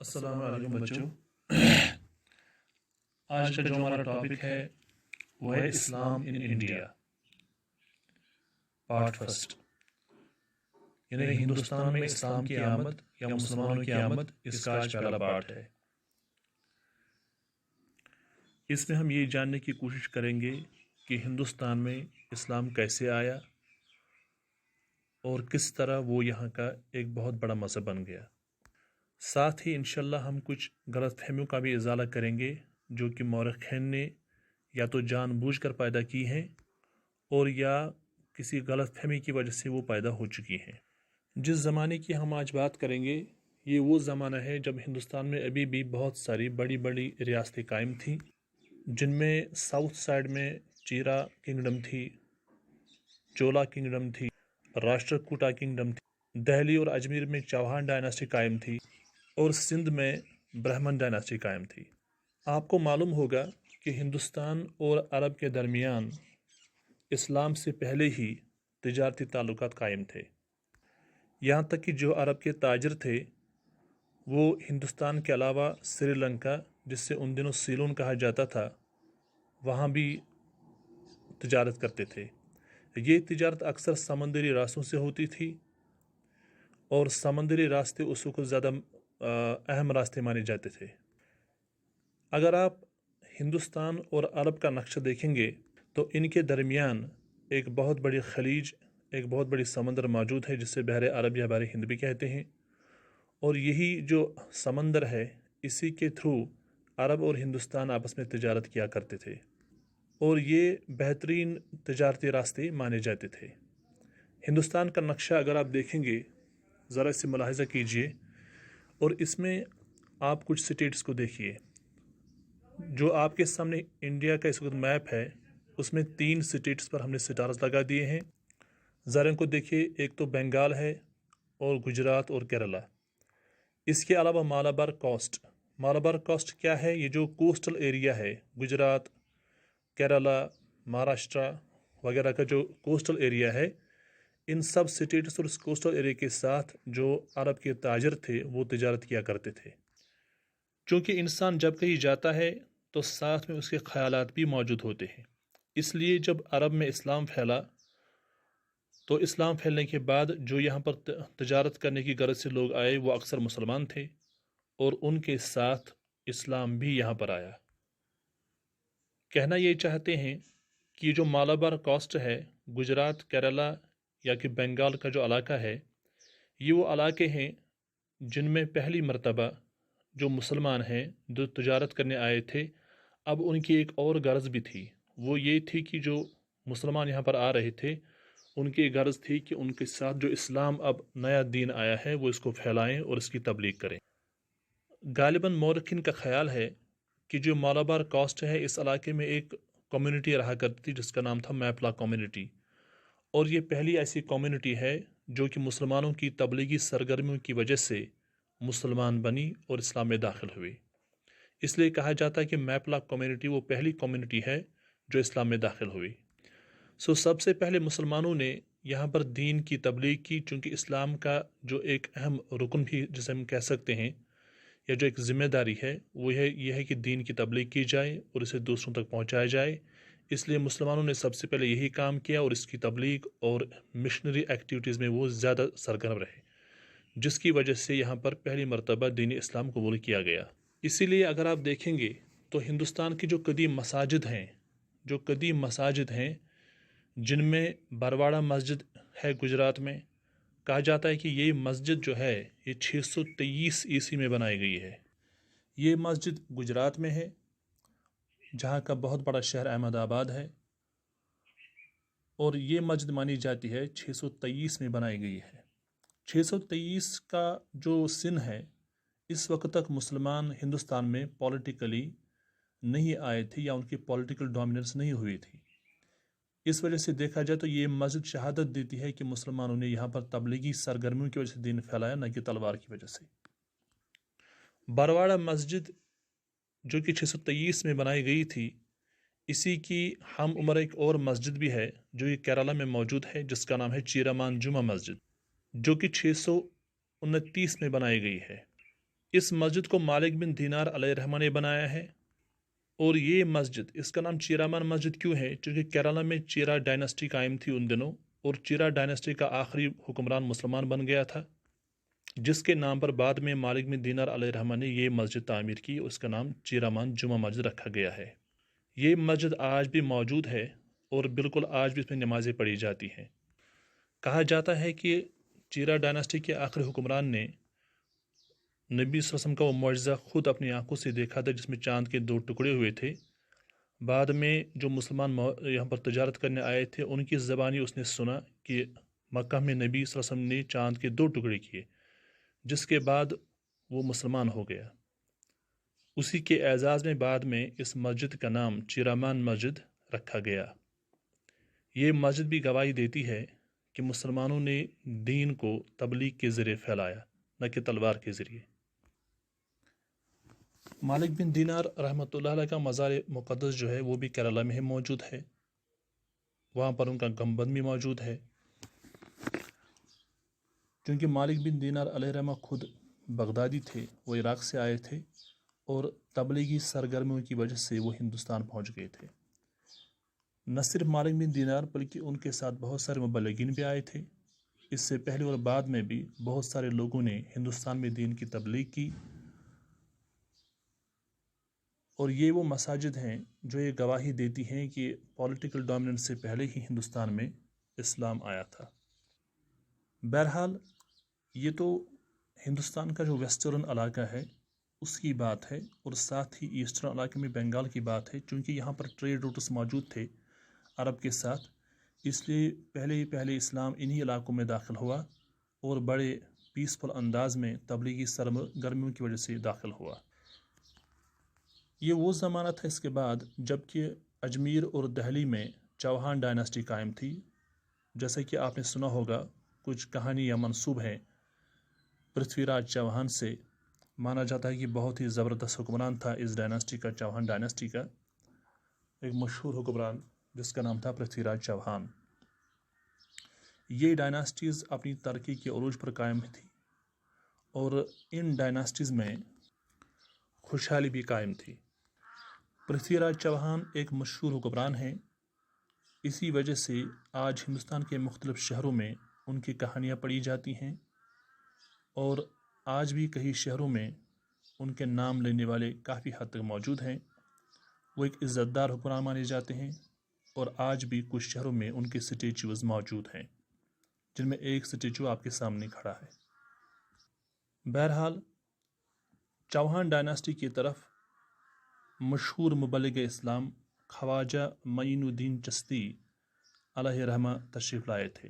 अस्सलाम वालेकुम बच्चों। आज का जो हमारा टॉपिक है वो है इस्लाम इन इंडिया, पार्ट फर्स्ट। यानी हिंदुस्तान में इस्लाम की आमद या मुसलमानों की आमद, इसका आज पहला पार्ट है। इसमें हम ये जानने की कोशिश करेंगे कि हिंदुस्तान में इस्लाम कैसे आया और किस तरह वो यहाँ का एक बहुत बड़ा मज़हब बन गया। साथ ही इंशाल्लाह हम कुछ गलतफहमियों का भी इजाला करेंगे जो कि मौरख़ीन ने या तो जानबूझकर पैदा की हैं और या किसी गलतफहमी की वजह से वो पैदा हो चुकी हैं। जिस ज़माने की हम आज बात करेंगे ये वो ज़माना है जब हिंदुस्तान में अभी भी बहुत सारी बड़ी बड़ी रियासतें कायम थीं, जिनमें साउथ साइड में चीरा किंगडम थी, चोला किंगडम थी, राष्ट्रकूटा किंगडम थी, दिल्ली और अजमेर में चौहान डायनास्टी कायम थी और सिंध में ब्राह्मण डायनास्टी कायम थी। आपको मालूम होगा कि हिंदुस्तान और अरब के दरमियान इस्लाम से पहले ही तिजारती ताल्लुकात कायम थे। यहाँ तक कि जो अरब के ताजिर थे वो हिंदुस्तान के अलावा श्रीलंका, जिससे उन दिनों सीलोन कहा जाता था, वहाँ भी तिजारत करते थे। ये तिजारत अक्सर समंदरी रास्तों से होती थी और समंदरी रास्ते उस वक्त ज़्यादा अहम रास्ते माने जाते थे। अगर आप हिंदुस्तान और अरब का नक्शा देखेंगे तो इनके दरमियान एक बहुत बड़ी खलीज, एक बहुत बड़ी समंदर मौजूद है जिसे बहर अरब या बहर हिंद भी कहते हैं। और यही जो समंदर है इसी के थ्रू अरब और हिंदुस्तान आपस में तिजारत किया करते थे और ये बेहतरीन तिजारती रास्ते माने जाते थे। हिंदुस्तान का नक्शा अगर आप देखेंगे, ज़रा इसे मुलाहिज़ा कीजिए और इसमें आप कुछ स्टेट्स को देखिए। जो आपके सामने इंडिया का इस वक्त मैप है उसमें 3 स्टेट्स पर हमने सितारे लगा दिए हैं। ज़रा इनको देखिए, एक तो बंगाल है और गुजरात और केरला। इसके अलावा मालाबार कोस्ट। मालाबार कोस्ट क्या है? ये जो कोस्टल एरिया है, गुजरात, केरला, महाराष्ट्र वगैरह का जो कोस्टल एरिया है, इन सब स्टेट्स और इस कोस्टल एरिया के साथ जो अरब के ताजिर थे वो तिजारत किया करते थे। चूँकि इंसान जब कहीं जाता है तो साथ में उसके ख़यालात भी मौजूद होते हैं, इसलिए जब अरब में इस्लाम फैला तो इस्लाम फैलने के बाद जो यहाँ पर तिजारत करने की गरज से लोग आए वो अक्सर मुसलमान थे और उनके साथ इस्लाम भी यहाँ पर आया। कहना ये चाहते हैं कि जो मालाबार कोस्ट है, गुजरात, केरला या कि बंगाल का जो इलाका है, ये वो इलाके हैं जिनमें पहली मर्तबा जो मुसलमान हैं जो तिजारत करने आए थे, अब उनकी एक और गर्ज भी थी। वो ये थी कि जो मुसलमान यहाँ पर आ रहे थे उनकी गर्ज थी कि उनके साथ जो इस्लाम अब नया दीन आया है वो इसको फैलाएं और इसकी तबलीग करें। गालिबन मौरखीन का ख्याल है कि जो मालाबार कोस्ट है इस इलाके में एक कम्युनिटी रहा करती थी जिसका नाम था मैपला कम्युनिटी, और ये पहली ऐसी कम्युनिटी है जो कि मुसलमानों की तबलीगी सरगर्मियों की वजह से मुसलमान बनी और इस्लाम में दाखिल हुई। इसलिए कहा जाता है कि मैपला कम्युनिटी वो पहली कम्युनिटी है जो इस्लाम में दाखिल हुई। सबसे पहले मुसलमानों ने यहाँ पर दीन की तबलीग की, चूँकि इस्लाम का जो एक अहम रुकन भी जिसे हम कह सकते हैं या जो एक ज़िम्मेदारी है वो यह है कि दीन की तबलीग की जाए और इसे दूसरों तक पहुँचाया जाए। इसलिए मुसलमानों ने सबसे पहले यही काम किया और इसकी तबलीग और मिशनरी एक्टिविटीज़ में वो ज़्यादा सरगर्म रहे, जिसकी वजह से यहाँ पर पहली मरतबा दीन इस्लाम कबूल किया गया। इसीलिए अगर आप देखेंगे तो हिंदुस्तान की जो कदीम मसाजिद हैं जिनमें बरवाड़ा मस्जिद है गुजरात में, कहा जाता है कि ये मस्जिद जो है ये 623 ईस्वी में बनाई गई है। ये मस्जिद गुजरात में है जहाँ का बहुत बड़ा शहर अहमदाबाद है और ये मस्जिद मानी जाती है 623 में बनाई गई है। 623 का जो सन है, इस वक्त तक मुसलमान हिंदुस्तान में पॉलिटिकली नहीं आए थे या उनकी पॉलिटिकल डोमिनेंस नहीं हुई थी। इस वजह से देखा जाए तो ये मस्जिद शहादत देती है कि मुसलमानों ने यहाँ पर तबलीगी सरगर्मियों की वजह से दीन फैलाया, न कि तलवार की वजह से। बरवाड़ा मस्जिद जो कि 623 में बनाई गई थी, इसी की हम उम्र एक और मस्जिद भी है जो कि केरला में मौजूद है जिसका नाम है चीरामान जुमा मस्जिद, जो कि 629 में बनाई गई है। اس مسجد کو مالک بن دینار علیہ الرحمہ نے بنایا ہے، اور یہ مسجد، اس کا نام چیرامان مسجد کیوں ہے؟ چونکہ کیرالہ میں چیرا ڈائناسٹی قائم تھی ان دنوں، اور چیرا ڈائناسٹی کا آخری حکمران مسلمان بن گیا تھا، جس کے نام پر بعد میں مالک بن دینار علیہ الرحمہ نے یہ مسجد تعمیر کی، اس کا نام چیرامان جمعہ مسجد رکھا گیا ہے۔ یہ مسجد آج بھی موجود ہے اور بالکل آج بھی اس میں نمازیں پڑھی جاتی ہیں۔ کہا جاتا ہے کہ چیرا ڈائناسٹی کے آخری حکمران نے نبی صلی اللہ علیہ وسلم کا وہ معجزہ خود اپنی آنکھوں سے دیکھا تھا، جس میں چاند کے 2 ٹکڑے ہوئے تھے۔ بعد میں جو مسلمان یہاں پر تجارت کرنے آئے تھے، ان کی زبانی اس نے سنا کہ مکہ میں نبی صلی اللہ علیہ وسلم نے چاند کے 2 ٹکڑے کیے، جس کے بعد وہ مسلمان ہو گیا۔ اسی کے اعزاز میں بعد میں اس مسجد کا نام چیرامان مسجد رکھا گیا۔ یہ مسجد بھی گواہی دیتی ہے کہ مسلمانوں نے دین کو تبلیغ کے ذریعے پھیلایا، نہ کہ تلوار کے ذریعے۔ مالک بن دینار رحمۃ اللہ علیہ کا مزار مقدس جو ہے وہ بھی کیرالہ میں موجود ہے، وہاں پر ان کا گنبد بھی موجود ہے۔ کیونکہ مالک بن دینار علیہ الرحمہ خود بغدادی تھے، وہ عراق سے آئے تھے، اور تبلیغی سرگرمیوں کی وجہ سے وہ ہندوستان پہنچ گئے تھے۔ نہ صرف مالک بن دینار بلکہ ان کے ساتھ بہت سارے مبلغین بھی آئے تھے۔ اس سے پہلے اور بعد میں بھی بہت سارے لوگوں نے ہندوستان میں دین کی تبلیغ کی، اور یہ وہ مساجد ہیں جو یہ گواہی دیتی ہیں کہ پولیٹیکل ڈومیننس سے پہلے ہی ہندوستان میں اسلام آیا تھا۔ بہرحال یہ تو ہندوستان کا جو ویسٹرن علاقہ ہے اس کی بات ہے، اور ساتھ ہی ایسٹرن علاقے میں بنگال کی بات ہے۔ چونکہ یہاں پر ٹریڈ روٹس موجود تھے عرب کے ساتھ، اس لیے پہلے اسلام انہی علاقوں میں داخل ہوا، اور بڑے پیسفل انداز میں تبلیغی سرگرمیوں کی وجہ سے داخل ہوا۔ یہ وہ زمانہ تھا اس کے بعد جب کہ اجمیر اور دہلی میں چوہان ڈائناسٹی قائم تھی۔ جیسا کہ آپ نے سنا ہوگا، کچھ کہانی یا منسوب ہیں پرتھوی راج چوہان سے۔ مانا جاتا ہے کہ بہت ہی زبردست حکمران تھا اس ڈائناسٹی کا، چوہان ڈائناسٹی کا ایک مشہور حکمران جس کا نام تھا پرتھوی راج چوہان۔ یہ ڈائناسٹیز اپنی ترقی کے عروج پر قائم تھی، اور ان ڈائناسٹیز میں خوشحالی بھی قائم تھی۔ پرتھوی راج چوہان ایک مشہور حکمران ہیں، اسی وجہ سے آج ہندوستان کے مختلف شہروں میں ان کی کہانیاں پڑھی جاتی ہیں، اور آج بھی کئی شہروں میں ان کے نام لینے والے کافی حد تک موجود ہیں۔ وہ ایک عزت دار حکمران مانے جاتے ہیں، اور آج بھی کچھ شہروں میں ان کے سٹیچوز موجود ہیں، جن میں ایک سٹیچو آپ کے سامنے کھڑا ہے۔ بہرحال چوہان ڈائناسٹی کی طرف مشہور مبلغ اسلام خواجہ معین الدین چشتی علیہ الرحمہ تشریف لائے تھے۔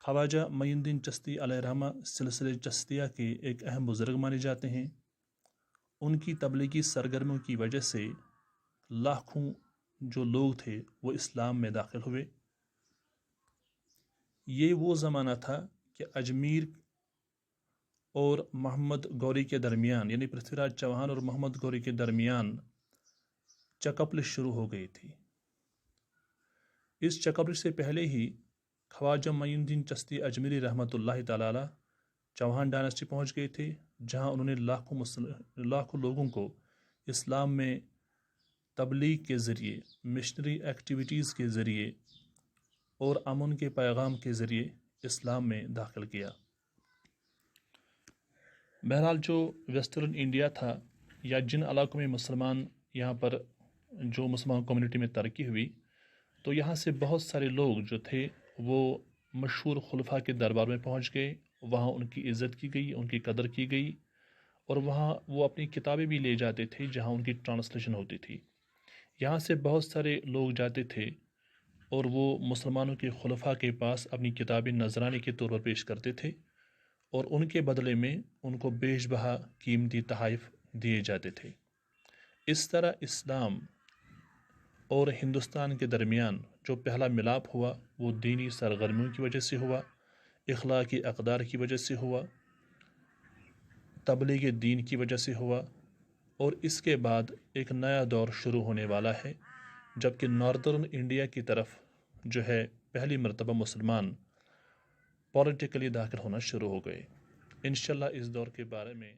خواجہ معین الدین چشتی علیہ الرحمہ سلسلہ چشتیہ کے ایک اہم بزرگ مانے جاتے ہیں۔ ان کی تبلیغی سرگرمیوں کی وجہ سے لاکھوں جو لوگ تھے وہ اسلام میں داخل ہوئے۔ یہ وہ زمانہ تھا کہ اجمیر اور محمد گوری کے درمیان، یعنی پرتھوی راج چوہان اور محمد گوری کے درمیان چکپلش شروع ہو گئی تھی۔ اس چکپلش سے پہلے ہی خواجہ معین الدین چشتی اجمیری رحمۃ اللہ تعالی علیہ چوہان ڈائناسٹی پہنچ گئے تھے، جہاں انہوں نے لاکھوں لوگوں کو اسلام میں تبلیغ کے ذریعے، مشنری ایکٹیویٹیز کے ذریعے اور امن کے پیغام کے ذریعے اسلام میں داخل کیا۔ بہرحال جو ویسٹرن انڈیا تھا، یا جن علاقوں میں مسلمان یہاں پر جو مسلمان کمیونٹی میں ترقی ہوئی، تو یہاں سے بہت سارے لوگ جو تھے وہ مشہور خلفاء کے دربار میں پہنچ گئے، وہاں ان کی عزت کی گئی، ان کی قدر کی گئی، اور وہاں وہ اپنی کتابیں بھی لے جاتے تھے جہاں ان کی ٹرانسلیشن ہوتی تھی۔ یہاں سے بہت سارے لوگ جاتے تھے اور وہ مسلمانوں کے خلفاء کے پاس اپنی کتابیں نذرانے کے طور پر پیش کرتے تھے، اور ان کے بدلے میں ان کو بیش بہا قیمتی تحائف دیے جاتے تھے۔ اس طرح اسلام اور ہندوستان کے درمیان جو پہلا ملاپ ہوا وہ دینی سرگرمیوں کی وجہ سے ہوا، اخلاقی اقدار کی وجہ سے ہوا، تبلیغ دین کی وجہ سے ہوا، اور اس کے بعد ایک نیا دور شروع ہونے والا ہے، جبکہ ناردرن انڈیا کی طرف جو ہے پہلی مرتبہ مسلمان پولیٹیکلی داخل ہونا شروع ہو گئے۔ انشاءاللہ اس دور کے بارے میں